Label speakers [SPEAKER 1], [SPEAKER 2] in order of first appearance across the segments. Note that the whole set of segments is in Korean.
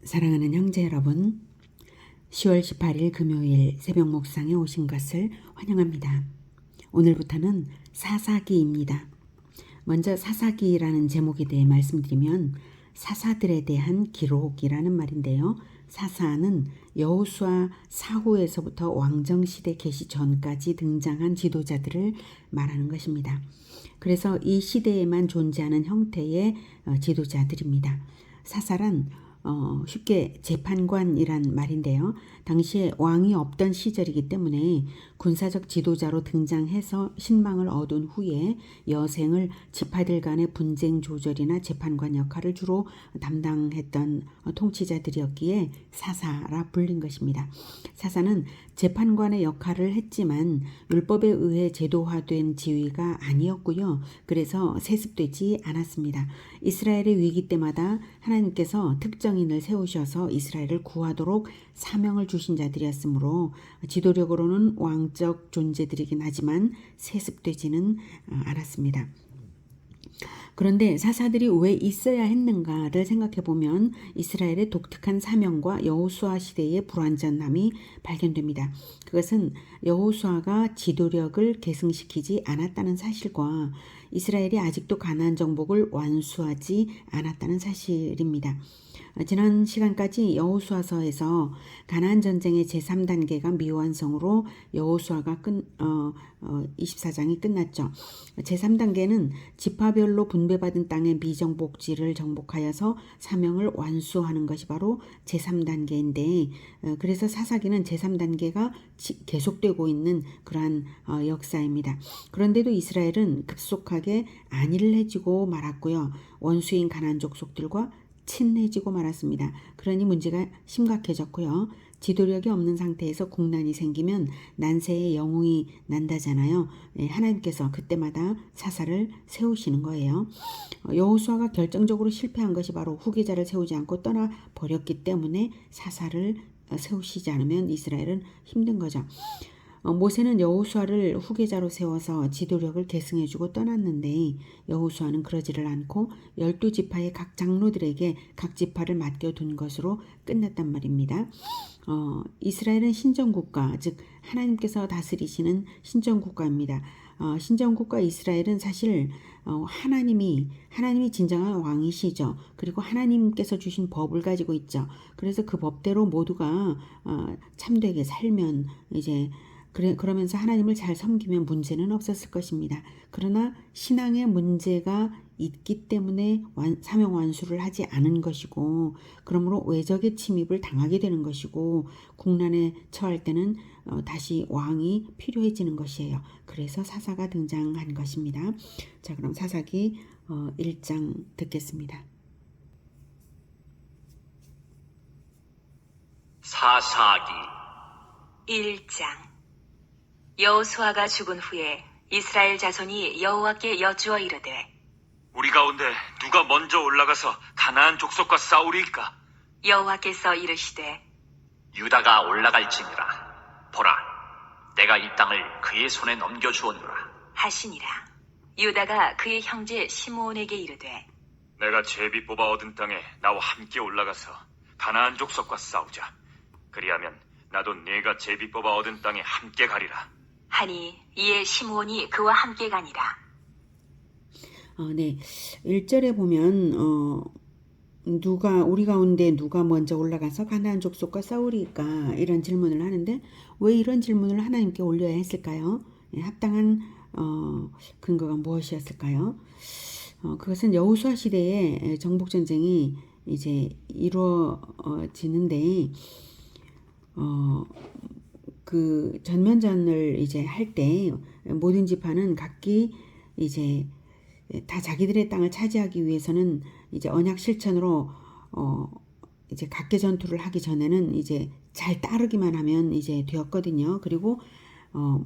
[SPEAKER 1] 사랑하는 형제 여러분, 10월 18일 금요일 새벽 목상에 오신 것을 환영합니다. 오늘부터는 사사기입니다. 먼저 사사기라는 제목에 대해 말씀드리면 사사들에 대한 기록이라는 말인데요. 사사는 여호수아 사후에서부터 왕정시대 개시 전까지 등장한 지도자들을 말하는 것입니다. 그래서 이 시대에만 존재하는 형태의 지도자들입니다. 사사란 쉽게 재판관이란 말인데요. 당시에 왕이 없던 시절이기 때문에 군사적 지도자로 등장해서 신망을 얻은 후에 여생을 지파들 간의 분쟁 조절이나 재판관 역할을 주로 담당했던 통치자들이었기에 사사라 불린 것입니다. 사사는 재판관의 역할을 했지만 율법에 의해 제도화된 지위가 아니었고요. 그래서 세습되지 않았습니다. 이스라엘의 위기 때마다 하나님께서 특정인을 세우셔서 이스라엘을 구하도록 사명을 주신 자들이었으므로 지도력으로는 왕적 존재들이긴 하지만 세습되지는 않았습니다. 그런데 사사들이 왜 있어야 했는가를 생각해 보면 이스라엘의 독특한 사명과 여호수아 시대의 불완전함이 발견됩니다. 그것은 여호수아가 지도력을 계승시키지 않았다는 사실과 이스라엘이 아직도 가나안 정복을 완수하지 않았다는 사실입니다. 지난 시간까지 여호수아서에서 가나안 전쟁의 제3단계가 미완성으로 여호수아가 24장이 끝났죠. 제3단계는 지파별로 분배받은 땅의 미정복지를 정복하여서 사명을 완수하는 것이 바로 제3단계인데 그래서 사사기는 제3단계가 계속되고 있는 그러한 역사입니다. 그런데도 이스라엘은 급속하게 안일해지고 말았고요. 원수인 가나안 족속들과 친해지고 말았습니다. 그러니 문제가 심각해졌고요. 지도력이 없는 상태에서 국난이 생기면 난세의 영웅이 난다잖아요. 하나님께서 그때마다 사사를 세우시는 거예요. 여호수아가 결정적으로 실패한 것이 바로 후계자를 세우지 않고 떠나버렸기 때문에 사사를 세우시지 않으면 이스라엘은 힘든 거죠. 모세는 여호수아를 후계자로 세워서 지도력을 계승해주고 떠났는데 여호수아는 그러지를 않고 12지파의 각 장로들에게 각 지파를 맡겨둔 것으로 끝났단 말입니다. 이스라엘은 신정국가, 즉 하나님께서 다스리시는 신정국가입니다. 신정국가 이스라엘은 사실 하나님이 진정한 왕이시죠. 그리고 하나님께서 주신 법을 가지고 있죠. 그래서 그 법대로 모두가 참되게 살면 이제 그러면서 하나님을 잘 섬기면 문제는 없었을 것입니다. 그러나 신앙에 문제가 있기 때문에 사명 완수를 하지 않은 것이고 그러므로 외적의 침입을 당하게 되는 것이고 국난에 처할 때는 다시 왕이 필요해지는 것이에요. 그래서 사사가 등장한 것입니다. 자, 그럼 사사기 1장 듣겠습니다.
[SPEAKER 2] 사사기
[SPEAKER 3] 1장 여호수아가 죽은 후에 이스라엘 자손이 여호와께 여쭈어 이르되
[SPEAKER 2] 우리 가운데 누가 먼저 올라가서 가나안 족속과 싸우리이까?
[SPEAKER 3] 여호와께서 이르시되
[SPEAKER 2] 유다가 올라갈지니라. 보라, 내가 이 땅을 그의 손에 넘겨주었노라.
[SPEAKER 3] 하시니라. 유다가 그의 형제 시므온에게 이르되
[SPEAKER 2] 내가 제비 뽑아 얻은 땅에 나와 함께 올라가서 가나안 족속과 싸우자. 그리하면 나도 네가 제비 뽑아 얻은 땅에 함께 가리라.
[SPEAKER 3] 하니 이에 시므온이 그와 함께 가니라.
[SPEAKER 1] 네. 1절에 보면 우리 가운데 누가 먼저 올라가서 가나안 족속과 싸우리까 이런 질문을 하는데 왜 이런 질문을 하나님께 올려야 했을까요? 합당한 근거가 무엇이었을까요? 그것은 여호수아 시대에 정복 전쟁이 이제 이루어지는데 그 전면전을 이제 할 때 모든 지파는 각기 이제 다 자기들의 땅을 차지하기 위해서는 이제 언약 실천으로 이제 각계 전투를 하기 전에는 이제 잘 따르기만 하면 이제 되었거든요. 그리고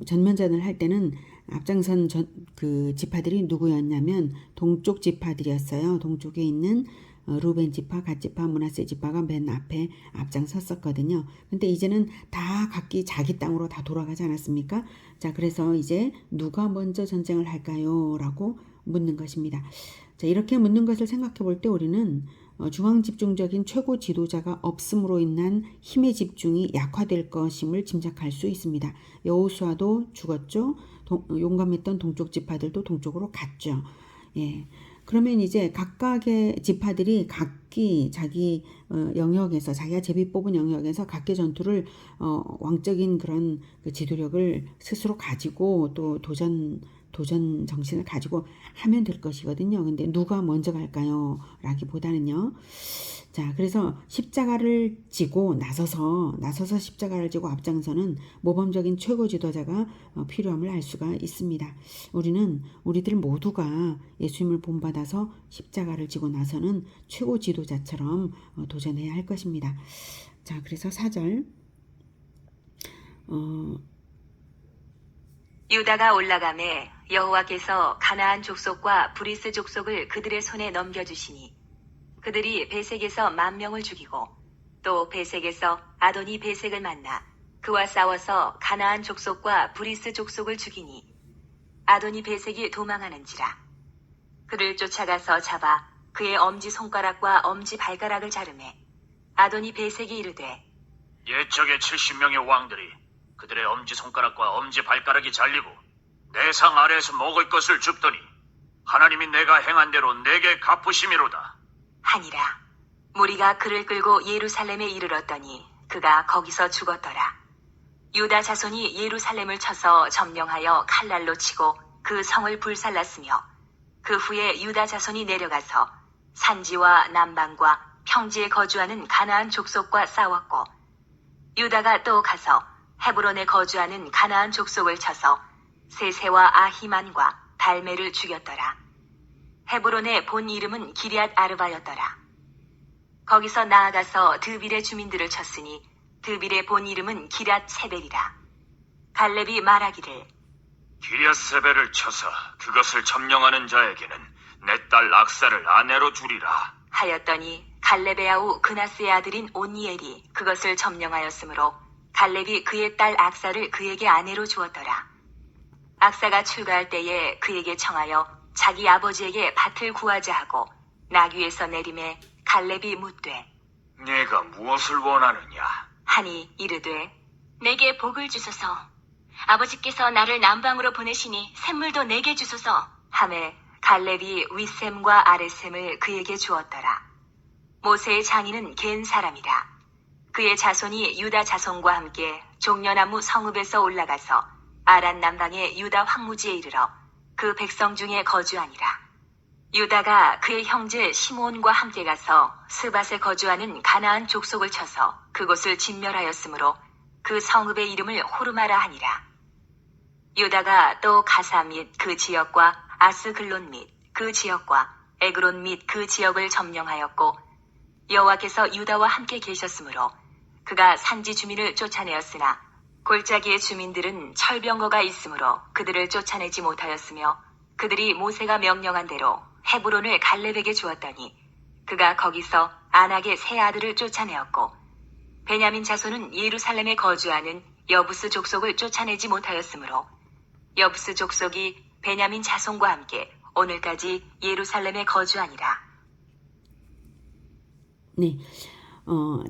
[SPEAKER 1] 전면전을 할 때는 앞장선 그 지파들이 누구였냐면 동쪽 지파들이었어요. 동쪽에 있는 루벤 지파, 갓 지파, 므낫세 지파가 맨 앞에 앞장섰었거든요. 근데 이제는 다 각기 자기 땅으로 다 돌아가지 않았습니까? 자, 그래서 이제 누가 먼저 전쟁을 할까요? 라고 묻는 것입니다. 자, 이렇게 묻는 것을 생각해 볼 때 우리는 중앙 집중적인 최고 지도자가 없음으로 인한 힘의 집중이 약화될 것임을 짐작할 수 있습니다. 여호수아도 죽었죠. 용감했던 동쪽 지파들도 동쪽으로 갔죠. 예. 그러면 이제 각각의 지파들이 각기 자기 영역에서 자기가 제비 뽑은 영역에서 각계 전투를 왕적인 그런 그 지도력을 스스로 가지고 또 도전 정신을 가지고 하면 될 것이거든요. 근데 누가 먼저 갈까요? 라기보다는요. 자, 그래서 십자가를 지고 나서서 십자가를 지고 앞장서는 모범적인 최고 지도자가 필요함을 알 수가 있습니다. 우리들 모두가 예수님을 본받아서 십자가를 지고 나서는 최고 지도자처럼 도전해야 할 것입니다. 자, 그래서 4절
[SPEAKER 3] 유다가 올라가매 여호와께서 가나안 족속과 브리스 족속을 그들의 손에 넘겨주시니 그들이 베색에서 10,000명을 죽이고 또 베색에서 아도니 베색을 만나 그와 싸워서 가나안 족속과 브리스 족속을 죽이니 아도니 베색이 도망하는지라. 그를 쫓아가서 잡아 그의 엄지 손가락과 엄지 발가락을 자르매 아도니 베색이 이르되
[SPEAKER 4] 옛적의 70명의 왕들이 그들의 엄지손가락과 엄지발가락이 잘리고 내 상 아래에서 먹을 것을 줍더니 하나님이 내가 행한 대로 내게 갚으심이로다.
[SPEAKER 3] 하니라. 무리가 그를 끌고 예루살렘에 이르렀더니 그가 거기서 죽었더라. 유다 자손이 예루살렘을 쳐서 점령하여 칼날로 치고 그 성을 불살랐으며 그 후에 유다 자손이 내려가서 산지와 남방과 평지에 거주하는 가나안 족속과 싸웠고 유다가 또 가서 헤브론에 거주하는 가나안 족속을 쳐서 세세와 아히만과 달메를 죽였더라. 헤브론의 본 이름은 기럇 아르바였더라. 거기서 나아가서 드빌의 주민들을 쳤으니 드빌의 본 이름은 기럇 세벨이라. 갈렙이 말하기를
[SPEAKER 2] 기랴세벨을 쳐서 그것을 점령하는 자에게는 내 딸 악사를 아내로 주리라
[SPEAKER 3] 하였더니 갈렙의 아우 그나스의 아들인 온니엘이 그것을 점령하였으므로 갈렙이 그의 딸 악사를 그에게 아내로 주었더라. 악사가 출가할 때에 그에게 청하여 자기 아버지에게 밭을 구하자 하고 나귀에서 내림에 갈렙이 묻되
[SPEAKER 2] 네가 무엇을 원하느냐?
[SPEAKER 3] 하니 이르되 내게 복을 주소서. 아버지께서 나를 남방으로 보내시니 샘물도 내게 주소서. 하매 갈렙이 윗샘과 아랫샘을 그에게 주었더라. 모세의 장인은 겐 사람이라. 그의 자손이 유다 자손과 함께 종려나무 성읍에서 올라가서 아란 남방의 유다 황무지에 이르러 그 백성 중에 거주하니라. 유다가 그의 형제 시므온과 함께 가서 스밧에 거주하는 가나안 족속을 쳐서 그곳을 진멸하였으므로 그 성읍의 이름을 호르마라 하니라. 유다가 또 가사 및 그 지역과 아스글론 및 그 지역과 에그론 및 그 지역을 점령하였고 여호와께서 유다와 함께 계셨으므로 그가 산지 주민을 쫓아내었으나 골짜기의 주민들은 철병거가 있으므로 그들을 쫓아내지 못하였으며 그들이 모세가 명령한 대로 헤브론을 갈렙에게 주었더니 그가 거기서 안악의 세 아들을 쫓아내었고 베냐민 자손은 예루살렘에 거주하는 여부스 족속을 쫓아내지 못하였으므로 여부스 족속이 베냐민 자손과 함께 오늘까지 예루살렘에 거주하니라.
[SPEAKER 1] 네.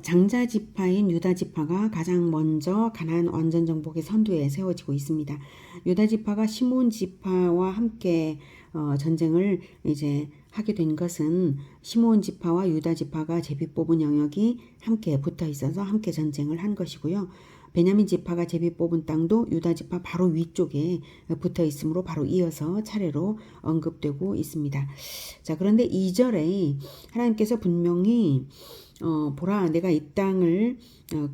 [SPEAKER 1] 장자 지파인 유다 지파가 가장 먼저 가나안 완전 정복의 선두에 세워지고 있습니다. 유다 지파가 시몬 지파와 함께 전쟁을 이제 하게 된 것은 시몬 지파와 유다 지파가 제비 뽑은 영역이 함께 붙어 있어서 함께 전쟁을 한 것이고요. 베냐민 지파가 제비 뽑은 땅도 유다 지파 바로 위쪽에 붙어 있으므로 바로 이어서 차례로 언급되고 있습니다. 자, 그런데 2절에 하나님께서 분명히 보라 내가 이 땅을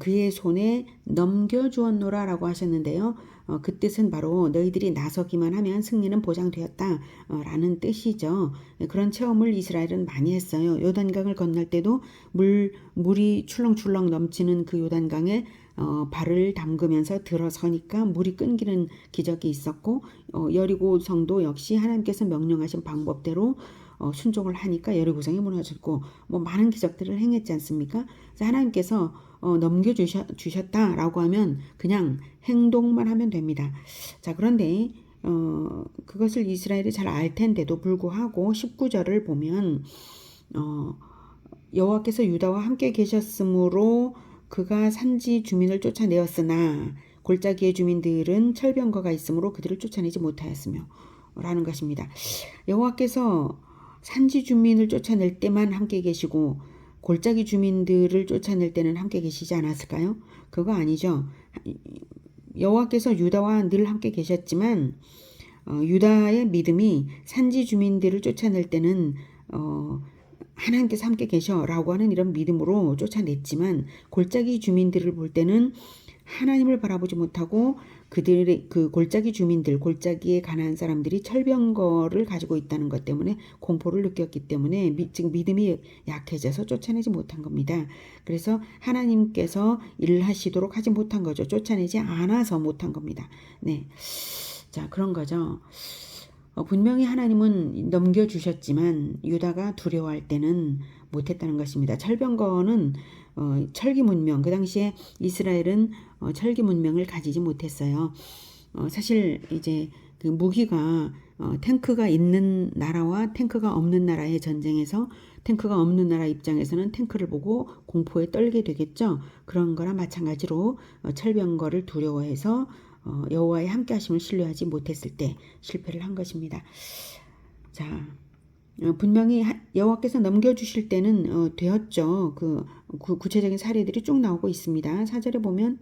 [SPEAKER 1] 그의 손에 넘겨주었노라 라고 하셨는데요. 그 뜻은 바로 너희들이 나서기만 하면 승리는 보장되었다 라는 뜻이죠. 그런 체험을 이스라엘은 많이 했어요. 요단강을 건널 때도 물이 출렁출렁 넘치는 그 요단강에 발을 담그면서 들어서니까 물이 끊기는 기적이 있었고 여리고 성도 역시 하나님께서 명령하신 방법대로 순종을 하니까 여리고성이 무너졌고 뭐 많은 기적들을 행했지 않습니까? 그래서 하나님께서 넘겨주셨다라고 하면 그냥 행동만 하면 됩니다. 자, 그런데 그것을 이스라엘이 잘 알 텐데도 불구하고 19절을 보면 여호와께서 유다와 함께 계셨으므로 그가 산지 주민을 쫓아내었으나 골짜기의 주민들은 철병거가 있으므로 그들을 쫓아내지 못하였으며 라는 것입니다. 여호와께서 산지 주민을 쫓아낼 때만 함께 계시고 골짜기 주민들을 쫓아낼 때는 함께 계시지 않았을까요? 그거 아니죠. 여호와께서 유다와 늘 함께 계셨지만 유다의 믿음이 산지 주민들을 쫓아낼 때는 하나님께서 함께 계셔라고 하는 이런 믿음으로 쫓아냈지만 골짜기 주민들을 볼 때는 하나님을 바라보지 못하고 그들의 그 골짜기 주민들, 골짜기에 가난한 사람들이 철병거를 가지고 있다는 것 때문에 공포를 느꼈기 때문에 지금 믿음이 약해져서 쫓아내지 못한 겁니다. 그래서 하나님께서 일하시도록 하지 못한 거죠. 쫓아내지 않아서 못한 겁니다. 네, 자 그런 거죠. 분명히 하나님은 넘겨주셨지만 유다가 두려워할 때는 못했다는 것입니다. 철병거는 철기 문명, 그 당시에 이스라엘은 철기 문명을 가지지 못했어요. 사실 이제 그 무기가 탱크가 있는 나라와 탱크가 없는 나라의 전쟁에서 탱크가 없는 나라 입장에서는 탱크를 보고 공포에 떨게 되겠죠. 그런 거랑 마찬가지로 철병거를 두려워해서 여호와의 함께하심을 신뢰하지 못했을 때 실패를 한 것입니다. 자, 분명히 여호와께서 넘겨주실 때는 되었죠. 그 구체적인 사례들이 쭉 나오고 있습니다. 4절에 보면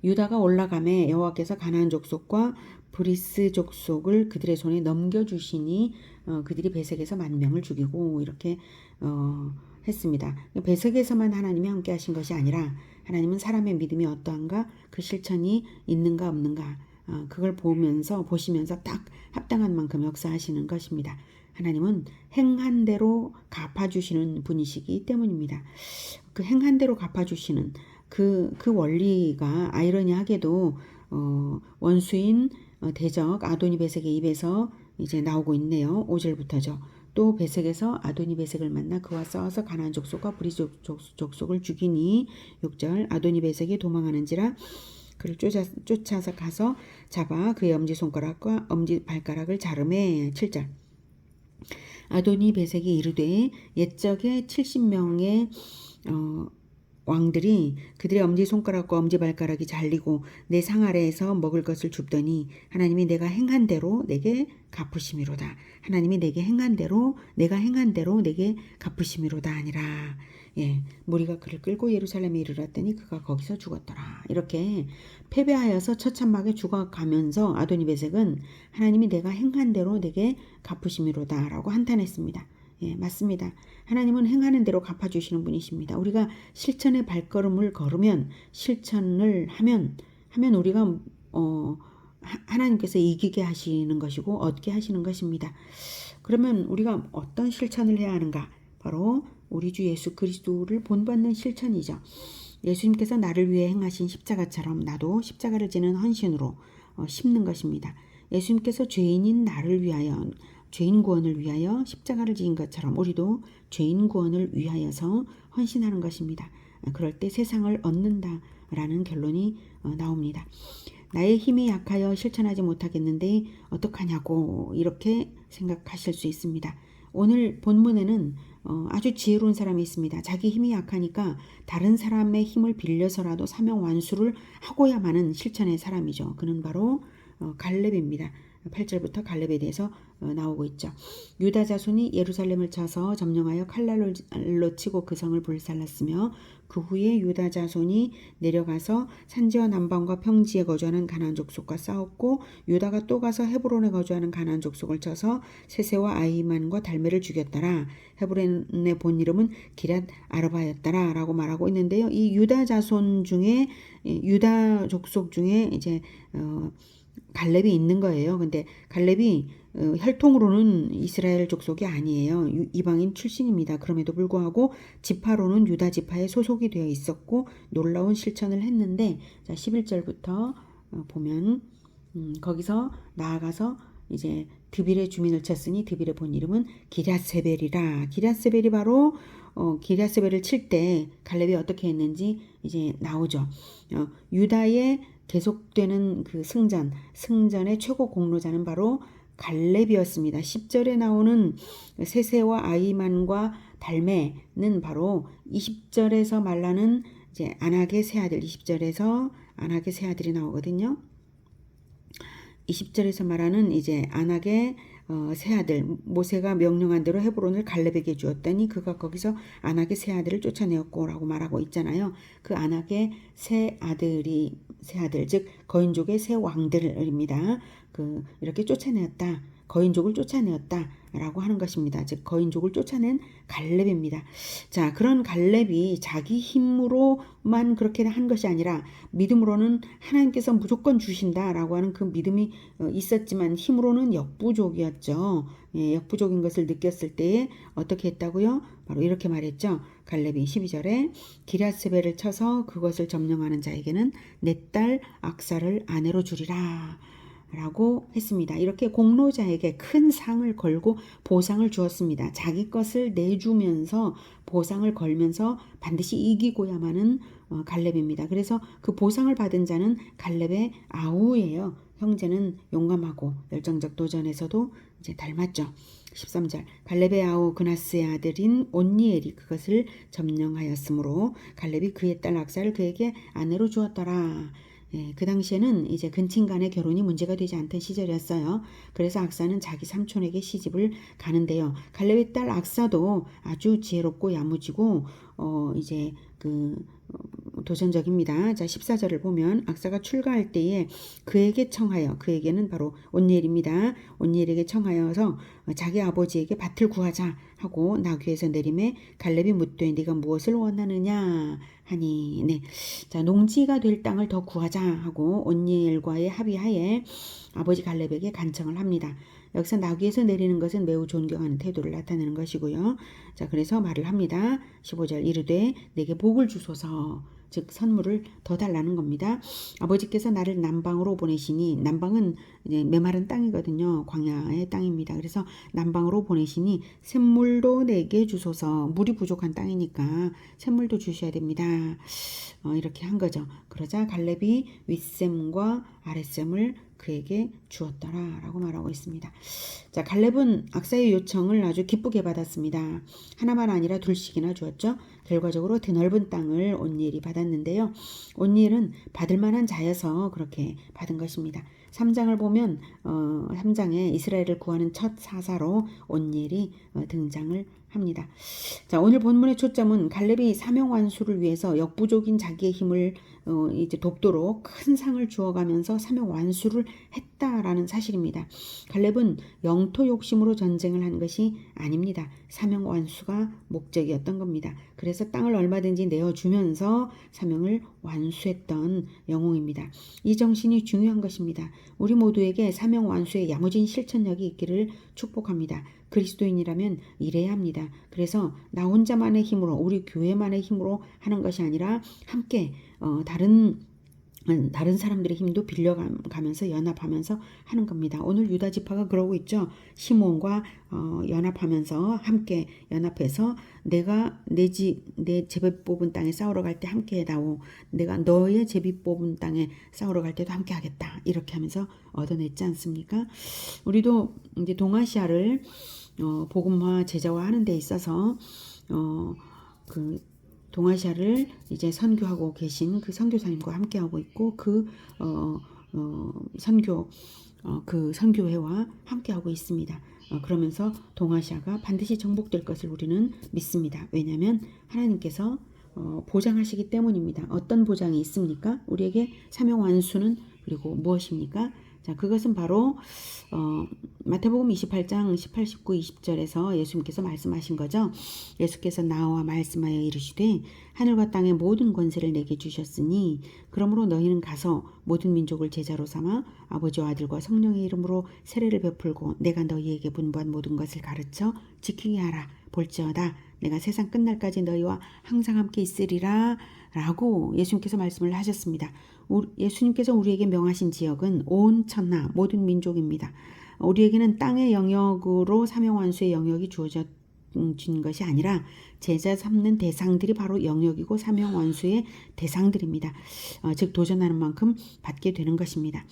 [SPEAKER 1] 유다가 올라가매 여호와께서 가나안 족속과 브리스 족속을 그들의 손에 넘겨주시니 그들이 베색에서 10,000명을 죽이고 이렇게 했습니다. 베색에서만 하나님이 함께 하신 것이 아니라 하나님은 사람의 믿음이 어떠한가, 그 실천이 있는가 없는가, 그걸 보시면서 딱 합당한 만큼 역사하시는 것입니다. 하나님은 행한 대로 갚아주시는 분이시기 때문입니다. 그 행한 대로 갚아주시는 그 원리가 아이러니하게도 원수인 대적 아도니베섹의 입에서 이제 나오고 있네요. 5절부터죠. 또 베색에서 아도니베섹을 만나 그와 싸워서 가나안 족속과 브리스 족속을 죽이니 6절 아도니베섹이 도망하는지라 그를 쫓아서 가서 잡아 그의 엄지손가락과 엄지발가락을 자르매 7절 아도니베섹이 이르되 옛적에 70명의 왕들이 그들의 엄지손가락과 엄지발가락이 잘리고 내 상 아래에서 먹을 것을 줍더니 하나님이 내가 행한 대로 내게 갚으심이로다. 하나님이 내가 행한 대로 내게 갚으심이로다 아니라. 예, 무리가 그를 끌고 예루살렘에 이르렀더니 그가 거기서 죽었더라. 이렇게 패배하여서 처참하게 죽어가면서 아도니베섹은 하나님이 내가 행한 대로 내게 갚으심이로다 라고 한탄했습니다. 예, 맞습니다. 하나님은 행하는 대로 갚아주시는 분이십니다. 우리가 실천의 발걸음을 걸으면 실천을 하면 우리가 하나님께서 이기게 하시는 것이고 얻게 하시는 것입니다. 그러면 우리가 어떤 실천을 해야 하는가? 바로 우리 주 예수 그리스도를 본받는 실천이죠. 예수님께서 나를 위해 행하신 십자가처럼 나도 십자가를 지는 헌신으로 심는 것입니다. 예수님께서 죄인인 나를 위하여 죄인 구원을 위하여 십자가를 지은 것처럼 우리도 죄인 구원을 위하여서 헌신하는 것입니다. 그럴 때 세상을 얻는다라는 결론이 나옵니다. 나의 힘이 약하여 실천하지 못하겠는데 어떡하냐고 이렇게 생각하실 수 있습니다. 오늘 본문에는 아주 지혜로운 사람이 있습니다. 자기 힘이 약하니까 다른 사람의 힘을 빌려서라도 사명 완수를 하고야만은 실천의 사람이죠. 그는 바로 갈렙입니다. 8절부터 갈렙에 대해서 나오고 있죠. 유다 자손이 예루살렘을 쳐서 점령하여 칼날로 치고 그 성을 불살랐으며 그 후에 유다 자손이 내려가서 산지와 남방과 평지에 거주하는 가나안 족속과 싸웠고 유다가 또 가서 헤브론에 거주하는 가나안 족속을 쳐서 세세와 아히만과 달메를 죽였더라. 헤브론의 본 이름은 기랏 아르바였더라 라고 말하고 있는데요. 이 유다 자손 중에 유다 족속 중에 이제 갈렙이 있는 거예요. 근데 갈렙이 혈통으로는 이스라엘 족속이 아니에요. 이방인 출신입니다. 그럼에도 불구하고 지파로는 유다 지파에 소속이 되어 있었고 놀라운 실천을 했는데 자 11절부터 보면 거기서 나아가서 이제 드빌의 주민을 쳤으니 드빌의 본 이름은 기랴세벨이라. 기랴세벨이 바로 기랴세벨을 칠 때 갈렙이 어떻게 했는지 이제 나오죠. 유다의 계속되는 그 승전의 최고 공로자는 바로 갈렙이었습니다. 10절에 나오는 세세와 아이만과 달메는 바로 20절에서 말하는 이제 안악의 세 아들, 20절에서 안악의 세 아들이 나오거든요. 20절에서 말하는 이제 안악의 세 아들, 모세가 명령한 대로 헤브론을 갈렙에게 주었더니 그가 거기서 안악의 세 아들을 쫓아내었고라고 말하고 있잖아요. 그 안악의 세 아들, 즉 거인족의 세 왕들입니다. 이렇게 쫓아내었다. 거인족을 쫓아내었다라고 하는 것입니다. 즉 거인족을 쫓아낸 갈렙입니다. 자, 그런 갈렙이 자기 힘으로만 그렇게 한 것이 아니라 믿음으로는 하나님께서 무조건 주신다라고 하는 그 믿음이 있었지만 힘으로는 역부족이었죠. 예, 역부족인 것을 느꼈을 때에 어떻게 했다고요? 바로 이렇게 말했죠. 갈렙이 12절에 기럇세벨을 쳐서 그것을 점령하는 자에게는 내 딸 악사를 아내로 주리라 라고 했습니다. 이렇게 공로자에게 큰 상을 걸고 보상을 주었습니다. 자기 것을 내주면서 보상을 걸면서 반드시 이기고야만은 갈렙입니다. 그래서 그 보상을 받은 자는 갈렙의 아우예요. 형제는 용감하고 열정적 도전에서도 이제 닮았죠. 13절 갈렙의 아우 그나스의 아들인 온니엘이 그것을 점령하였으므로 갈렙이 그의 딸 악사를 그에게 아내로 주었더라. 예, 그 당시에는 이제 근친 간의 결혼이 문제가 되지 않던 시절이었어요. 그래서 악사는 자기 삼촌에게 시집을 가는데요. 갈렙의 딸 악사도 아주 지혜롭고 야무지고 이제 도전적입니다. 자, 14절을 보면 악사가 출가할 때에 그에게 청하여, 그에게는 바로 온니엘입니다. 온니엘에게 청하여서 자기 아버지에게 밭을 구하자 하고 나귀에서 내림에 갈렙이 묻되 네가 무엇을 원하느냐 하니, 네, 자, 농지가 될 땅을 더 구하자 하고 온니엘과의 합의하에 아버지 갈렙에게 간청을 합니다. 여기서 나귀에서 내리는 것은 매우 존경하는 태도를 나타내는 것이고요. 자, 그래서 말을 합니다. 15절 이르되 내게 복을 주소서, 즉 선물을 더 달라는 겁니다. 아버지께서 나를 남방으로 보내시니, 남방은 이제 메마른 땅이거든요. 광야의 땅입니다. 그래서 남방으로 보내시니 샘물도 내게 주소서. 물이 부족한 땅이니까 샘물도 주셔야 됩니다. 이렇게 한 거죠. 그러자 갈렙이 윗샘과 아랫샘을 그에게 주었더라 라고 말하고 있습니다. 자, 갈렙은 악사의 요청을 아주 기쁘게 받았습니다. 하나만 아니라 둘씩이나 주었죠. 결과적으로 드넓은 땅을 온니엘이 받았는데요. 온니엘은 받을 만한 자여서 그렇게 받은 것입니다. 3장을 보면 3장에 이스라엘을 구하는 첫 사사로 온니엘이 등장을 합니다. 자, 오늘 본문의 초점은 갈렙이 사명 완수를 위해서 역부족인 자기의 힘을 이제 돕도록 큰 상을 주어가면서 사명 완수를 했다라는 사실입니다. 갈렙은 영토 욕심으로 전쟁을 한 것이 아닙니다. 사명 완수가 목적이었던 겁니다. 그래서 땅을 얼마든지 내어주면서 사명을 완수했던 영웅입니다. 이 정신이 중요한 것입니다. 우리 모두에게 사명 완수의 야무진 실천력이 있기를 축복합니다. 그리스도인이라면 이래야 합니다. 그래서 나 혼자만의 힘으로, 우리 교회만의 힘으로 하는 것이 아니라 함께 다른 사람들의 힘도 빌려가면서 연합하면서 하는 겁니다. 오늘 유다 지파가 그러고 있죠. 시몬과 연합하면서 함께 연합해서 내가 내 제비 뽑은 땅에 싸우러 갈 때 함께 해다오. 내가 너의 제비 뽑은 땅에 싸우러 갈 때도 함께 하겠다. 이렇게 하면서 얻어냈지 않습니까? 우리도 이제 동아시아를 복음화 제자화하는 데 있어서 동아시아를 이제 선교하고 계신 그 선교사님과 함께하고 있고 그 선교회와 함께하고 있습니다. 그러면서 동아시아가 반드시 정복될 것을 우리는 믿습니다. 왜냐하면 하나님께서 보장하시기 때문입니다. 어떤 보장이 있습니까? 우리에게 사명 완수는 그리고 무엇입니까? 자, 그것은 바로 마태복음 28장 18, 19, 20절에서 예수님께서 말씀하신 거죠. 예수께서 나와 말씀하여 이르시되 하늘과 땅의 모든 권세를 내게 주셨으니 그러므로 너희는 가서 모든 민족을 제자로 삼아 아버지와 아들과 성령의 이름으로 세례를 베풀고 내가 너희에게 분부한 모든 것을 가르쳐 지키게 하라. 볼지어다 내가 세상 끝날까지 너희와 항상 함께 있으리라 라고 예수님께서 말씀을 하셨습니다. 예수님께서 우리에게 명하신 지역은 온 천하 모든 민족입니다. 우리에게는 땅의 영역으로 사명완수의 영역이 주어진 것이 아니라 제자 삼는 대상들이 바로 영역이고 사명완수의 대상들입니다. 즉 도전하는 만큼 받게 되는 것입니다.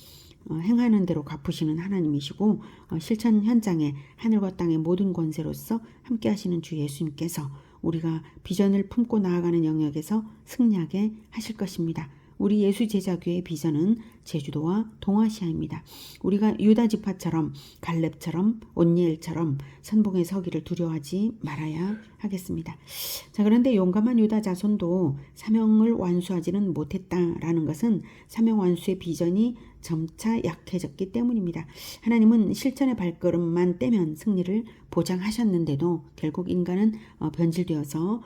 [SPEAKER 1] 행하는 대로 갚으시는 하나님이시고 실천 현장에 하늘과 땅의 모든 권세로서 함께 하시는 주 예수님께서 우리가 비전을 품고 나아가는 영역에서 승리하게 하실 것입니다. 우리 예수 제자교회의 비전은 제주도와 동아시아입니다. 우리가 유다 지파처럼 갈렙처럼 온니엘처럼 선봉에 서기를 두려워하지 말아야 하겠습니다. 자, 그런데 용감한 유다 자손도 사명을 완수하지는 못했다라는 것은 사명 완수의 비전이 점차 약해졌기 때문입니다. 하나님은 실천의 발걸음만 떼면 승리를 보장하셨는데도 결국 인간은 변질되어서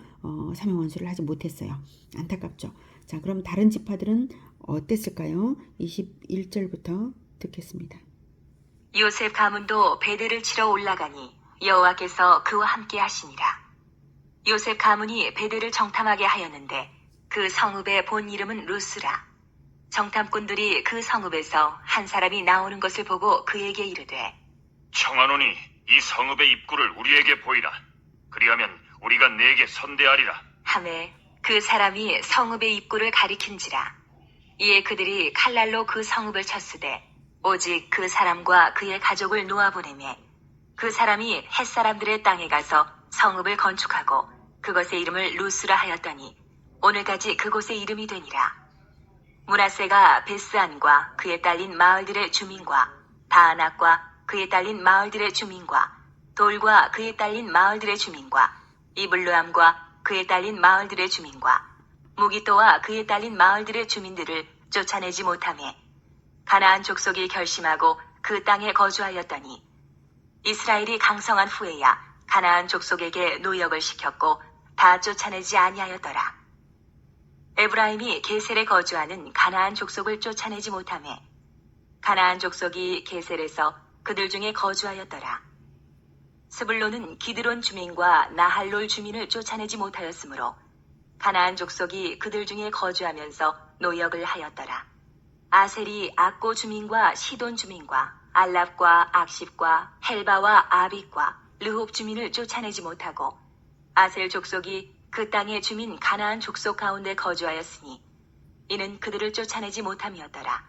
[SPEAKER 1] 사명 완수를 하지 못했어요. 안타깝죠. 자, 그럼 다른 지파들은 어땠을까요? 21절부터 듣겠습니다.
[SPEAKER 3] 요셉 가문도 베델을 치러 올라가니 여호와께서 그와 함께 하시니라. 요셉 가문이 베델을 정탐하게 하였는데 그 성읍의 본 이름은 루스라. 정탐꾼들이 그 성읍에서 한 사람이 나오는 것을 보고 그에게 이르되
[SPEAKER 2] 청하노니 이 성읍의 입구를 우리에게 보이라. 그리하면 우리가 네게 선대하리라.
[SPEAKER 3] 하매 그 사람이 성읍의 입구를 가리킨지라. 이에 그들이 칼날로 그 성읍을 쳤으되 오직 그 사람과 그의 가족을 놓아보내매 그 사람이 햇사람들의 땅에 가서 성읍을 건축하고 그것의 이름을 루스라 하였더니 오늘까지 그곳의 이름이 되니라. 므낫세가 베스안과 그에 딸린 마을들의 주민과 다아낙과 그에 딸린 마을들의 주민과 돌과 그에 딸린 마을들의 주민과 이블루암과 그에 딸린 마을들의 주민과 무기토와 그에 딸린 마을들의 주민들을 쫓아내지 못하매 가나안 족속이 결심하고 그 땅에 거주하였더니 이스라엘이 강성한 후에야 가나안 족속에게 노역을 시켰고 다 쫓아내지 아니하였더라. 에브라임이 게셀에 거주하는 가나안 족속을 쫓아내지 못하매 가나안 족속이 게셀에서 그들 중에 거주하였더라. 스불론은 기드론 주민과 나할롤 주민을 쫓아내지 못하였으므로 가나안 족속이 그들 중에 거주하면서 노역을 하였더라. 아셀이 악고 주민과 시돈 주민과 알랍과 악십과 헬바와 아빅과 르홉 주민을 쫓아내지 못하고 아셀 족속이 그 땅의 주민 가나안 족속 가운데 거주하였으니 이는 그들을 쫓아내지 못함이었더라.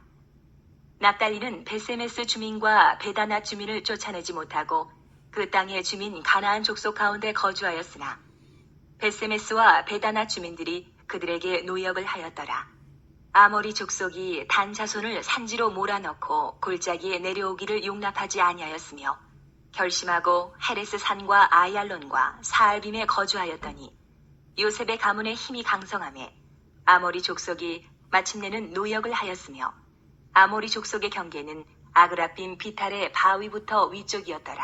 [SPEAKER 3] 납달리는 베세메스 주민과 베다낫 주민을 쫓아내지 못하고 그 땅의 주민 가나안 족속 가운데 거주하였으나 베세메스와 베다낫 주민들이 그들에게 노역을 하였더라. 아모리 족속이 단 자손을 산지로 몰아넣고 골짜기에 내려오기를 용납하지 아니하였으며 결심하고 헤레스 산과 아얄론과 사알빔에 거주하였더니 요셉의 가문의 힘이 강성하매 아모리 족속이 마침내는 노역을 하였으며 아모리 족속의 경계는 아그라빔 비탈의 바위부터 위쪽이었더라.